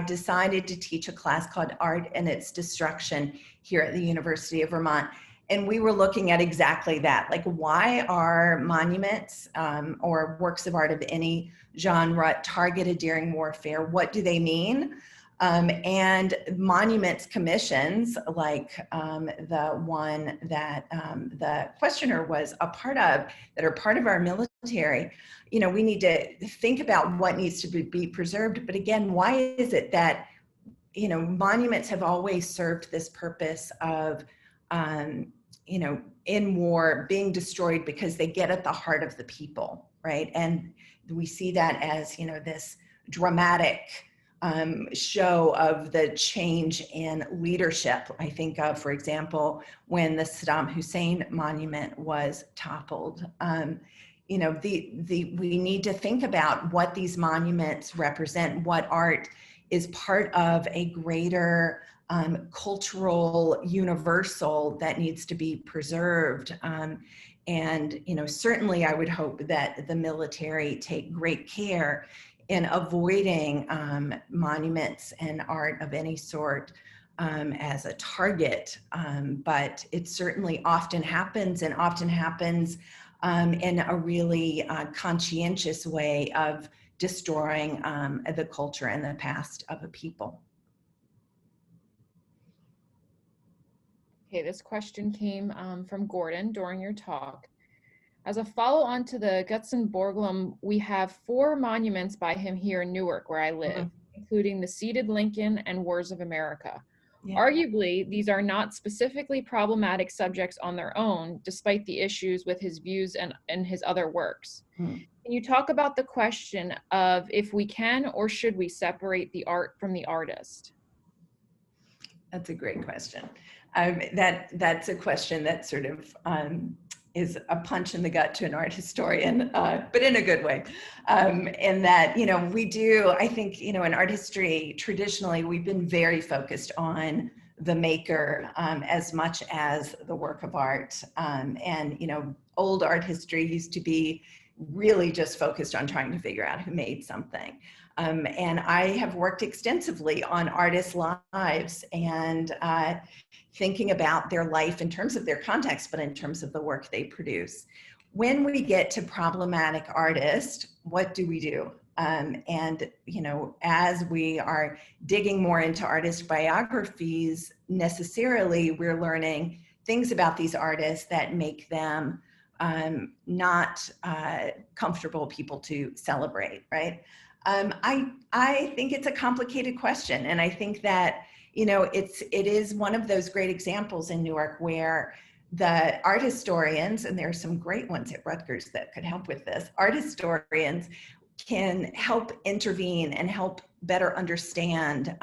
decided to teach a class called Art and Its Destruction here at the University of Vermont. And we were looking at exactly that, like why are monuments or works of art of any genre targeted during warfare? What do they mean? And monuments commissions, like the one that the questioner was a part of, that are part of our military, you know, we need to think about what needs to be preserved. But again, why is it that, you know, monuments have always served this purpose of, you know, in war being destroyed because they get at the heart of the people, right? And we see that as, you know, this dramatic show of the change in leadership. I think of, for example, when the Saddam Hussein monument was toppled. You know, we need to think about what these monuments represent, what art is part of a greater cultural universal that needs to be preserved. And, you know, certainly I would hope that the military take great care in avoiding monuments and art of any sort as a target. But it certainly often happens, and often happens in a really conscientious way of destroying the culture and the past of a people. Okay, this question came from Gordon during your talk. As a follow-on to the Gutzon Borglum, we have 4 monuments by him here in Newark, where I live, including the Seated Lincoln and Wars of America. Yeah. Arguably, these are not specifically problematic subjects on their own, despite the issues with his views and his other works. Can you talk about the question of if we can or should we separate the art from the artist? That's a great question. That's a question that sort of is a punch in the gut to an art historian, but in a good way. In that, you know, we do, I think, you know, in art history, traditionally, we've been very focused on the maker as much as the work of art. And, you know, old art history used to be really just focused on trying to figure out who made something. And I have worked extensively on artists' lives and thinking about their life in terms of their context, but in terms of the work they produce. When we get to problematic artists, what do we do? And, you know, as we are digging more into artist biographies, necessarily we're learning things about these artists that make them not comfortable people to celebrate, right? I think it's a complicated question. And I think that, you know, it is one of those great examples in Newark where the art historians, and there are some great ones at Rutgers that could help with this, art historians can help intervene and help better understand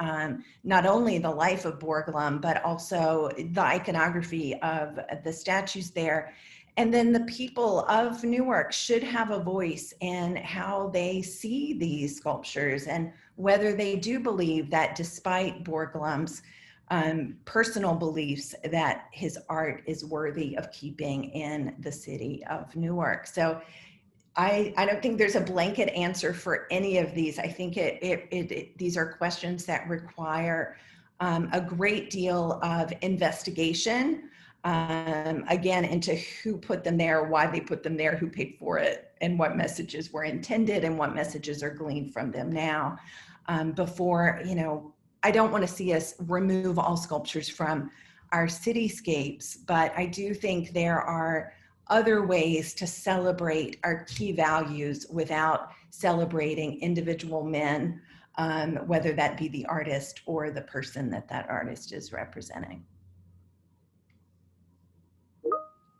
not only the life of Borglum, but also the iconography of the statues there. And then the people of Newark should have a voice in how they see these sculptures and whether they do believe that despite Borglum's personal beliefs that his art is worthy of keeping in the city of Newark. So I don't think there's a blanket answer for any of these. I think these are questions that require a great deal of investigation, again, into who put them there, why they put them there, who paid for it, and what messages were intended and what messages are gleaned from them now. Before, you know, I don't want to see us remove all sculptures from our cityscapes, but I do think there are other ways to celebrate our key values without celebrating individual men, whether that be the artist or the person that that artist is representing.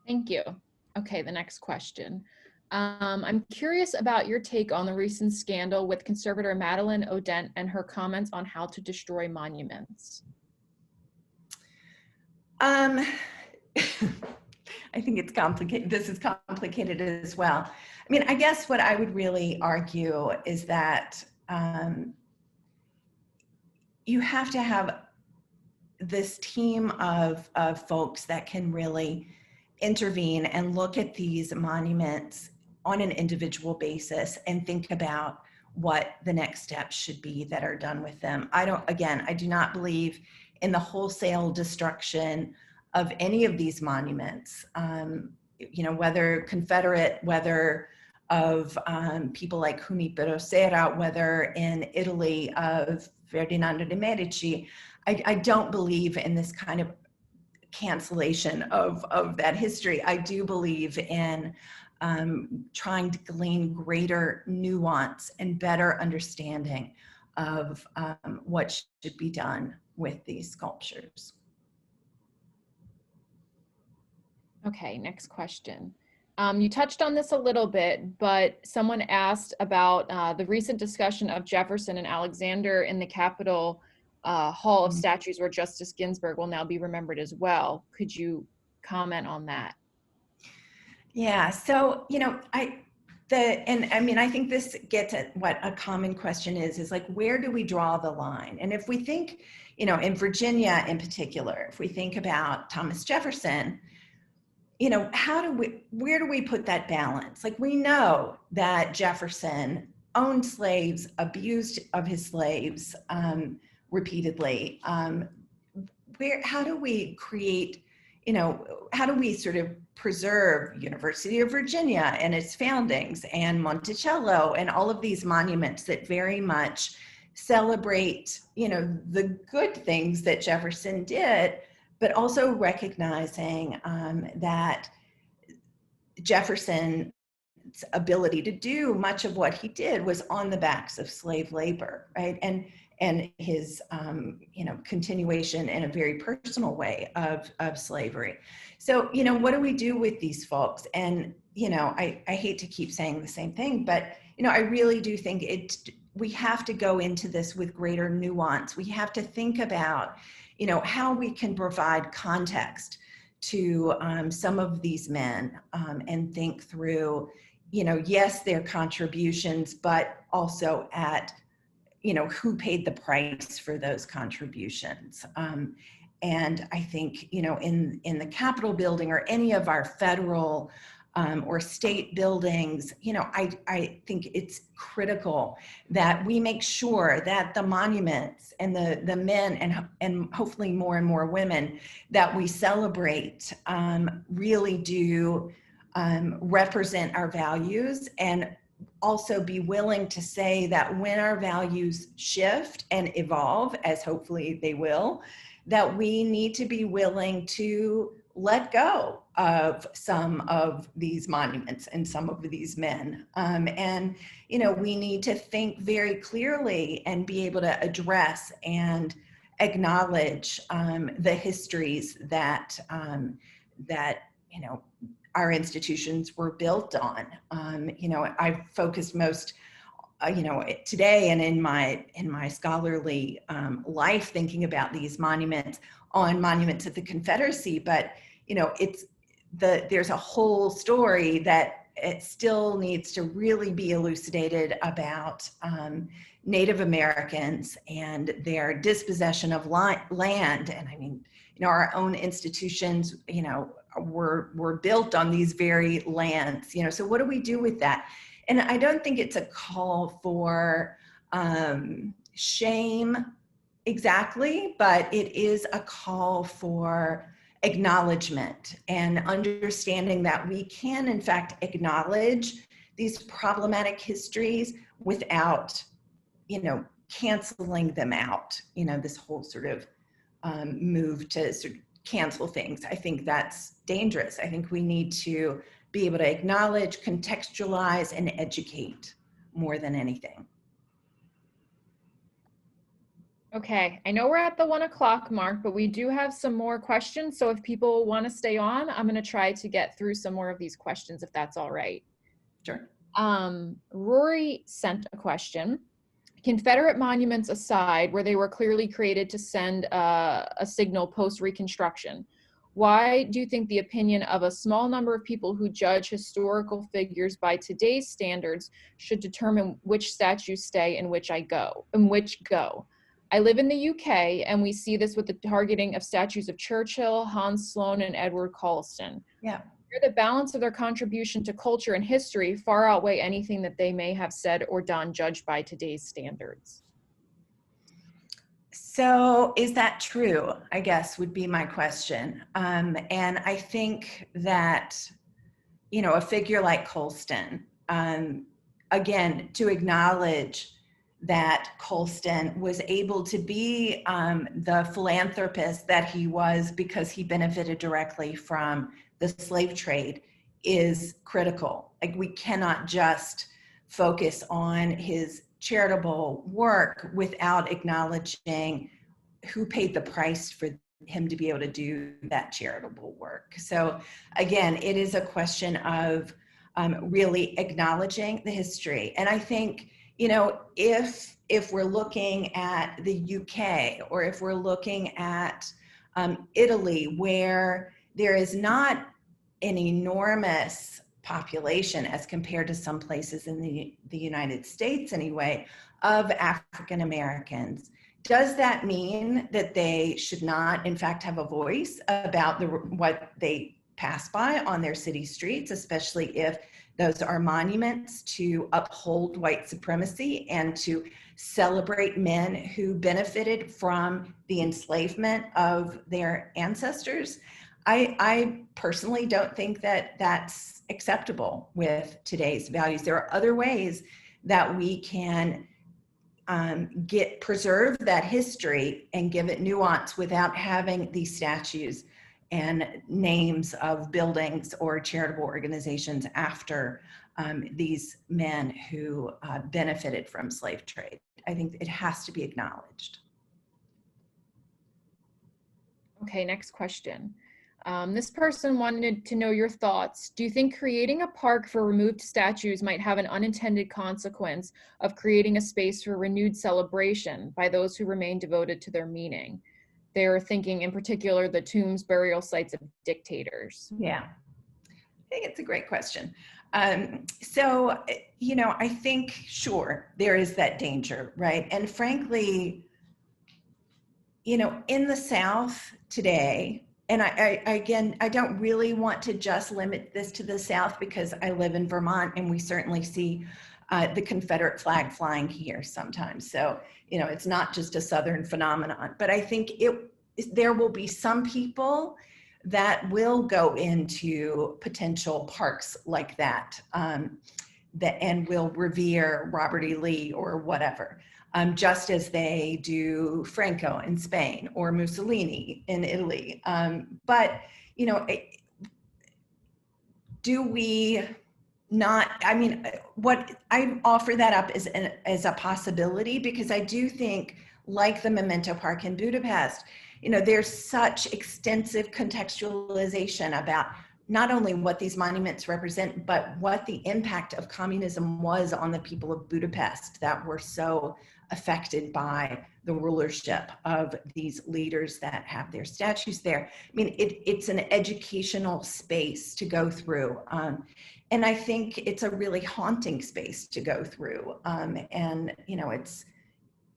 Thank you. Okay, the next question. I'm curious about your take on the recent scandal with conservator Madeleine Odent and her comments on how to destroy monuments. I think it's complicated. This is complicated as well. I mean, I guess what I would really argue is that you have to have this team of folks that can really intervene and look at these monuments on an individual basis and think about what the next steps should be that are done with them. I do not believe in the wholesale destruction of any of these monuments, whether Confederate, whether of people like Junipero Serra, whether in Italy of Ferdinando de' Medici. I don't believe in this kind of cancellation of that history. I do believe in trying to glean greater nuance and better understanding of what should be done with these sculptures. Okay, next question. You touched on this a little bit, but someone asked about the recent discussion of Jefferson and Alexander in the Capitol Hall of Statues, where Justice Ginsburg will now be remembered as well. Could you comment on that? Yeah, so, I think this gets at what a common question is like, where do we draw the line? And if we think, in Virginia in particular, if we think about Thomas Jefferson, where do we put that balance? Like, we know that Jefferson owned slaves, abused of his slaves repeatedly. How do we create, how do we sort of preserve University of Virginia and its foundings and Monticello and all of these monuments that very much celebrate, the good things that Jefferson did, but also recognizing that Jefferson's ability to do much of what he did was on the backs of slave labor, right? And his, continuation in a very personal way of slavery. So, what do we do with these folks? And, I hate to keep saying the same thing, but, I really do think we have to go into this with greater nuance. We have to think about, how we can provide context to some of these men and think through, yes, their contributions, but also at, who paid the price for those contributions. And I think, in the Capitol building or any of our federal or state buildings, I think it's critical that we make sure that the monuments and the men and hopefully more and more women that we celebrate really do represent our values, and also be willing to say that when our values shift and evolve, as hopefully they will, that we need to be willing to let go of some of these monuments and some of these men. And, we need to think very clearly and be able to address and acknowledge the histories that, our institutions were built on. I've focused most, today and in my scholarly life thinking about these monuments on monuments of the Confederacy, but there's a whole story that it still needs to really be elucidated about Native Americans and their dispossession of land. And I mean, our own institutions, were built on these very lands, so what do we do with that? And I don't think it's a call for shame exactly, but it is a call for acknowledgement and understanding that we can, in fact, acknowledge these problematic histories without, canceling them out, this whole sort of move to sort of cancel things. I think that's dangerous. I think we need to be able to acknowledge, contextualize, and educate more than anything. Okay, I know we're at the 1 o'clock mark, but we do have some more questions. So if people want to stay on, I'm going to try to get through some more of these questions, if that's all right. Sure. Rory sent a question. Confederate monuments aside, where they were clearly created to send a signal post-Reconstruction, why do you think the opinion of a small number of people who judge historical figures by today's standards should determine which statues stay and which go? I live in the UK, and we see this with the targeting of statues of Churchill, Hans Sloane, and Edward Colston. Yeah. Where the balance of their contribution to culture and history far outweigh anything that they may have said or done judged by today's standards. So is that true, I guess, would be my question. And I think that, you know, a figure like Colston, again, to acknowledge that Colston was able to be the philanthropist that he was because he benefited directly from the slave trade is critical. Like, we cannot just focus on his charitable work without acknowledging who paid the price for him to be able to do that charitable work. So again, it is a question of really acknowledging the history. And I think, you know, if we're looking at the UK, or if we're looking at Italy, where there is not an enormous population as compared to some places in the United States anyway, of African Americans, does that mean that they should not, in fact, have a voice about what they pass by on their city streets, especially if those are monuments to uphold white supremacy and to celebrate men who benefited from the enslavement of their ancestors? I personally don't think that that's acceptable with today's values. There are other ways that we can preserve that history and give it nuance without having these statues and names of buildings or charitable organizations after these men who benefited from slave trade. I think it has to be acknowledged. Okay, next question. This person wanted to know your thoughts. Do you think creating a park for removed statues might have an unintended consequence of creating a space for renewed celebration by those who remain devoted to their meaning? They're thinking in particular the tombs, burial sites of dictators. Yeah, I think it's a great question. So, you know, I think, sure, there is that danger, right? And frankly, you know, in the South today, and I don't really want to just limit this to the South, because I live in Vermont and we certainly see the Confederate flag flying here sometimes. So, you know, it's not just a Southern phenomenon, but I think there will be some people that will go into potential parks like that, and will revere Robert E. Lee or whatever. Just as they do Franco in Spain or Mussolini in Italy. But, you know, do we not, I mean, what I offer that up as a possibility, because I do think, like the Memento Park in Budapest, you know, there's such extensive contextualization about not only what these monuments represent, but what the impact of communism was on the people of Budapest that were so affected by the rulership of these leaders that have their statues there. I mean, it's an educational space to go through. And I think it's a really haunting space to go through. And, you know,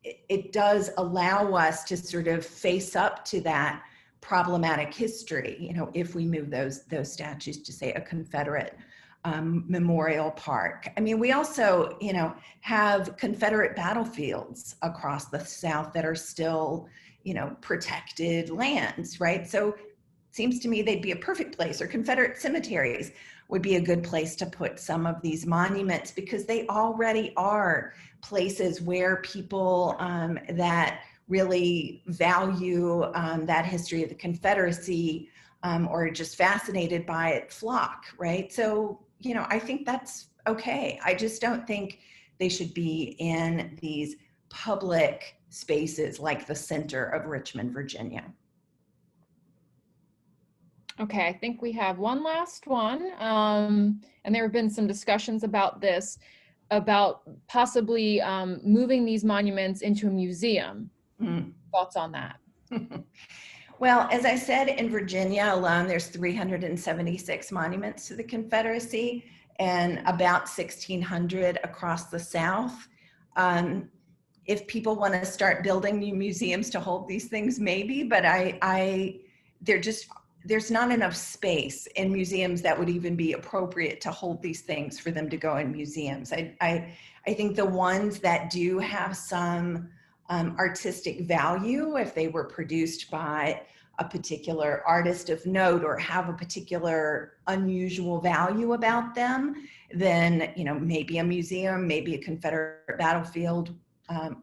it does allow us to sort of face up to that problematic history, you know, if we move those statues to, say, a Confederate memorial park. I mean, we also, you know, have Confederate battlefields across the South that are still, you know, protected lands, right? So it seems to me they'd be a perfect place, or Confederate cemeteries would be a good place to put some of these monuments, because they already are places where people that really value that history of the Confederacy or just fascinated by it flock, right? So, you know, I think that's okay. I just don't think they should be in these public spaces like the center of Richmond, Virginia. Okay, I think we have one last one. And there have been some discussions about this, about possibly moving these monuments into a museum. Mm. Thoughts on that? Well, as I said, in Virginia alone, there's 376 monuments to the Confederacy and about 1,600 across the South. If people want to start building new museums to hold these things, maybe, but there's not enough space in museums that would even be appropriate to hold these things for them to go in museums. I think the ones that do have some artistic value, if they were produced by a particular artist of note or have a particular unusual value about them, then, you know, maybe a museum, maybe a Confederate battlefield,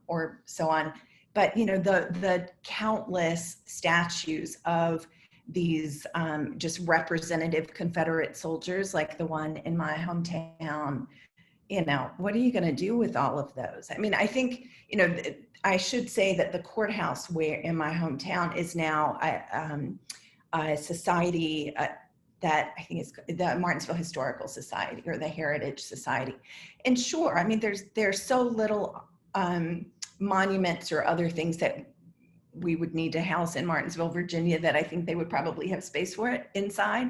or so on. But, you know, the countless statues of these just representative Confederate soldiers, like the one in my hometown, you know, what are you going to do with all of those? I mean, I think, you know, I should say that the courthouse where in my hometown is now a society that I think is the Martinsville Historical Society or the Heritage Society. And sure, I mean, there's so little monuments or other things that we would need to house in Martinsville, Virginia, that I think they would probably have space for it inside.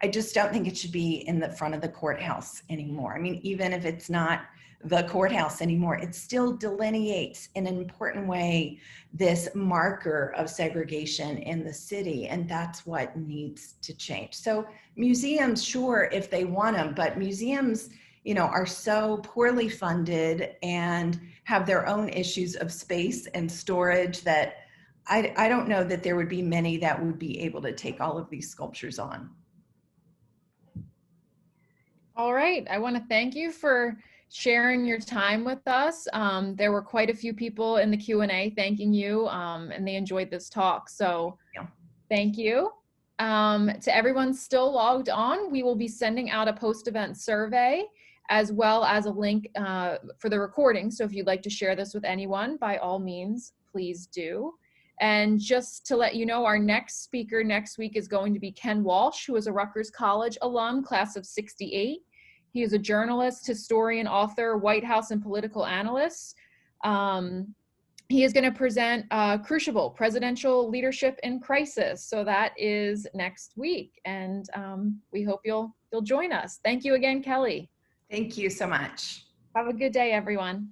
I just don't think it should be in the front of the courthouse anymore. I mean, even if it's not the courthouse anymore, it still delineates in an important way this marker of segregation in the city, and that's what needs to change. So museums, sure, if they want them, but museums, you know, are so poorly funded and have their own issues of space and storage that I don't know that there would be many that would be able to take all of these sculptures on. All right, I want to thank you for sharing your time with us. There were quite a few people in the Q&A thanking you, and they enjoyed this talk. So Yeah. thank you. To everyone still logged on, we will be sending out a post-event survey as well as a link for the recording. So if you'd like to share this with anyone, by all means, please do. And just to let you know, our next speaker next week is going to be Ken Walsh, who is a Rutgers College alum, class of '68. He is a journalist, historian, author, White House and political analyst. He is going to present Crucible, Presidential Leadership in Crisis. So that is next week. And we hope you'll join us. Thank you again, Kelley. Thank you so much. Have a good day, everyone.